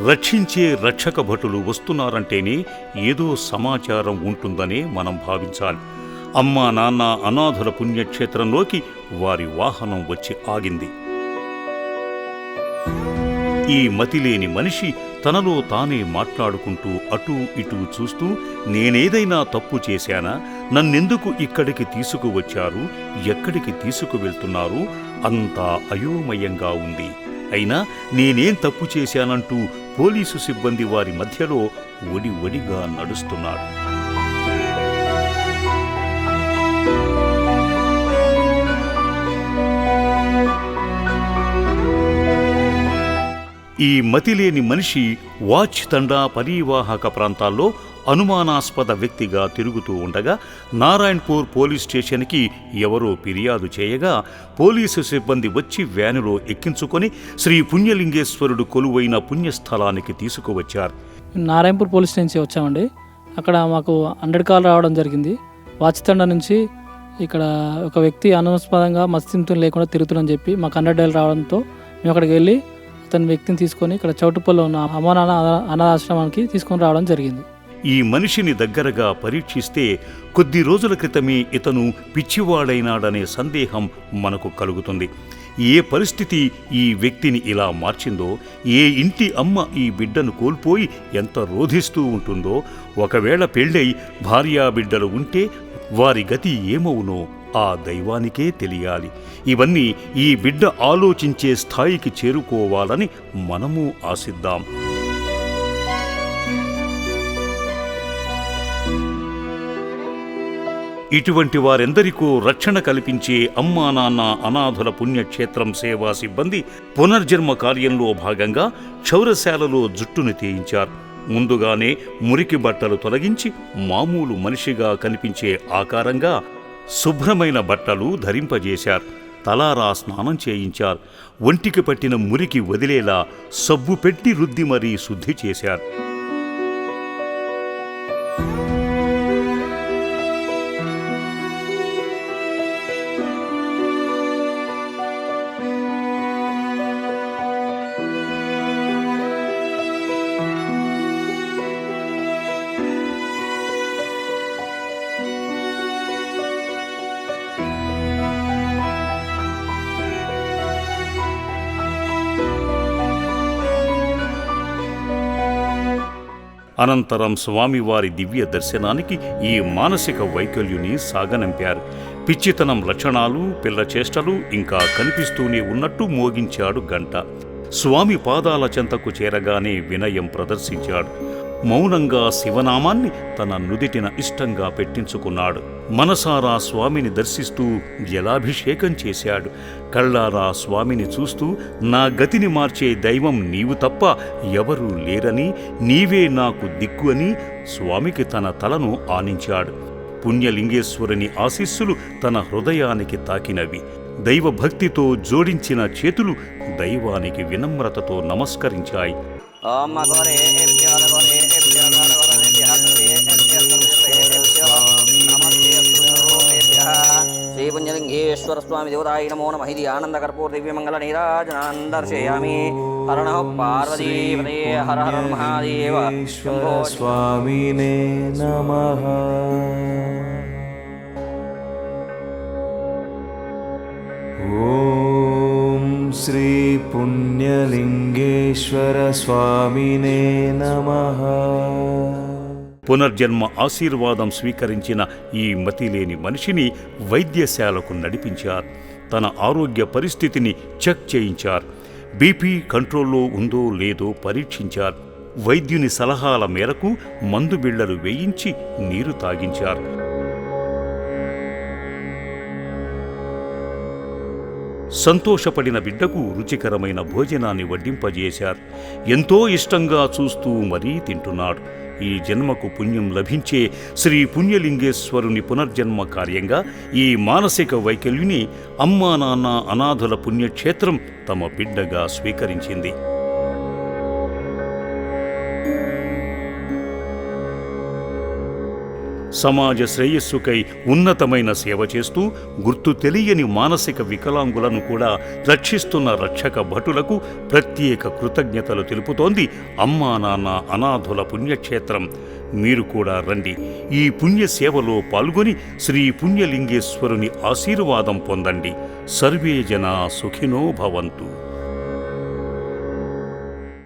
రక్షించే రక్షక భటులు వస్తున్నారంటేనే ఏదో సమాచారం ఉంటుందనే మనం భావించాలి. అమ్మా నాన్న అనాథుల పుణ్యక్షేత్రంలోకి వారి వాహనం వచ్చి ఆగింది. ఈ మతిలేని మనిషి తనలో తానే మాట్లాడుకుంటూ అటూ ఇటూ చూస్తూ, నేనేదైనా తప్పు చేశానా? నన్నెందుకు ఇక్కడికి తీసుకువచ్చారు? ఎక్కడికి తీసుకువెళ్తున్నారు? అంతా అయోమయంగా ఉంది. అయినా నేనేం తప్పు చేశానంటూ పోలీసు సిబ్బంది వారి మధ్యలో ఒడిగా నడుస్తున్నాడు. ఈ మతిలేని మనిషి వాచ్ తండా పరివాహక ప్రాంతాల్లో అనుమానాస్పద వ్యక్తిగా తిరుగుతూ ఉండగా నారాయణపూర్ పోలీస్ స్టేషన్కి ఎవరో ఫిర్యాదు చేయగా పోలీసు సిబ్బంది వచ్చి వ్యానులో ఎక్కించుకొని శ్రీ పుణ్యలింగేశ్వరుడు కొలువైన పుణ్యస్థలానికి తీసుకువచ్చారు. నారాయణపూర్ పోలీస్ నుంచి వచ్చామండి. అక్కడ మాకు 100 కాల్ రావడం జరిగింది. వాచ్ తండా నుంచి ఇక్కడ ఒక వ్యక్తి అనుమానాస్పదంగా మత్స్యంతులు లేకుండా తిరుగుతుందని చెప్పి మాకు 100 డైల్ రావడంతో మేము అక్కడికి వెళ్ళి అతని వ్యక్తిని తీసుకొని ఇక్కడ చౌటుప్పల్లో ఉన్న అమ్మా నాన్న అనాథాశ్రమానికి తీసుకొని రావడం జరిగింది. ఈ మనిషిని దగ్గరగా పరీక్షిస్తే కొద్ది రోజుల క్రితమే ఇతను పిచ్చివాడైనాడనే సందేహం మనకు కలుగుతుంది. ఏ పరిస్థితి ఈ వ్యక్తిని ఇలా మార్చిందో, ఏ ఇంటి అమ్మ ఈ బిడ్డను కోల్పోయి ఎంత రోధిస్తూ ఉంటుందో, ఒకవేళ పెళ్ళై భార్యాబిడ్డలు ఉంటే వారి గతి ఏమవునో ఆ దైవానికే తెలియాలి. ఇవన్నీ ఈ బిడ్డ ఆలోచించే స్థాయికి చేరుకోవాలని మనము ఆశిద్దాం. ఇటువంటి వారెందరికో రక్షణ కల్పించే అమ్మా నాన్న అనాథుల పుణ్యక్షేత్రం సేవా సిబ్బంది పునర్జన్మ కార్యంలో భాగంగా క్షౌరశాలలో జుట్టును తీయించారు. ముందుగానే మురికి బట్టలు తొలగించి మామూలు మనిషిగా కనిపించే ఆకారంగా శుభ్రమైన బట్టలు ధరింపజేశారు. తలారా స్నానం చేయించారు. ఒంటికి పట్టిన మురికి వదిలేలా సబ్బు పెట్టి రుద్ది మరీ శుద్ధి చేశారు. అనంతరం స్వామివారి దివ్య దర్శనానికి ఈ మానసిక వైకల్యుని సాగనంపారు. పిచ్చితనం లక్షణాలు, పిల్ల చేష్టలు ఇంకా కనిపిస్తూనే ఉన్నట్టు మోగించాడు గంట. స్వామి పాదాల చెంతకు చేరగానే వినయం ప్రదర్శించాడు. మౌనంగా శివనామాన్ని తన నుదిటిన ఇష్టంగా పెట్టించుకున్నాడు. మనసారా స్వామిని దర్శిస్తూ జలాభిషేకం చేశాడు. కళ్ళారా స్వామిని చూస్తూ, నా గతిని మార్చే దైవం నీవు తప్ప ఎవరూ లేరని, నీవే నాకు దిక్కు అని స్వామికి తన తలను ఆనించాడు. పుణ్యలింగేశ్వరుని ఆశీస్సులు తన హృదయానికి తాకినవి. దైవభక్తితో జోడించిన చేతులు దైవానికి వినమ్రతతో నమస్కరించాయి. శ్రీ పుణ్యలింగేశ్వర స్వామి దేవతాయ నమో నమః. ఇది ఆనందకర్పూర దివ్యమంగళ నీరాజనాన్ దర్శయామి. హర నమః పార్వతీపతే హర హర మహాదేవ. స్వామినే నమః. ఓం శ్రీ పుణ్యలింగేశ్వర స్వామినే నమః. పునర్జన్మ ఆశీర్వాదం స్వీకరించిన ఈ మతిలేని మనిషిని వైద్యశాలకు నడిపించారు. తన ఆరోగ్య పరిస్థితిని చెక్ చేయించారు. బీపీ కంట్రోల్లో ఉందో లేదో పరీక్షించారు. వైద్యుని సలహాల మేరకు మందు బిళ్లలు వేయించి నీరు తాగించారు. సంతోషపడిన బిడ్డకు రుచికరమైన భోజనాన్ని వడ్డింపజేశారు. ఎంతో ఇష్టంగా చూస్తూ మరీ తింటున్నాడు. ఈ జన్మకు పుణ్యం లభించే శ్రీ పుణ్యలింగేశ్వరుని పునర్జన్మ కార్యంగా ఈ మానసిక వైకల్యుని అమ్మా నాన్న అనాథుల పుణ్యక్షేత్రం తమ బిడ్డగా స్వీకరించింది. సమాజ శ్రేయస్సుకై ఉన్నతమైన సేవ చేస్తూ గుర్తు తెలియని మానసిక వికలాంగులను కూడా రక్షిస్తున్న రక్షక భటులకు ప్రత్యేక కృతజ్ఞతలు తెలుపుతోంది అమ్మా నాన్న అనాథుల పుణ్యక్షేత్రం. మీరు కూడా రండి. ఈ పుణ్య సేవలో పాల్గొని శ్రీ పుణ్యలింగేశ్వరుని ఆశీర్వాదం పొందండి. సర్వే జనా సుఖినో భవంతు.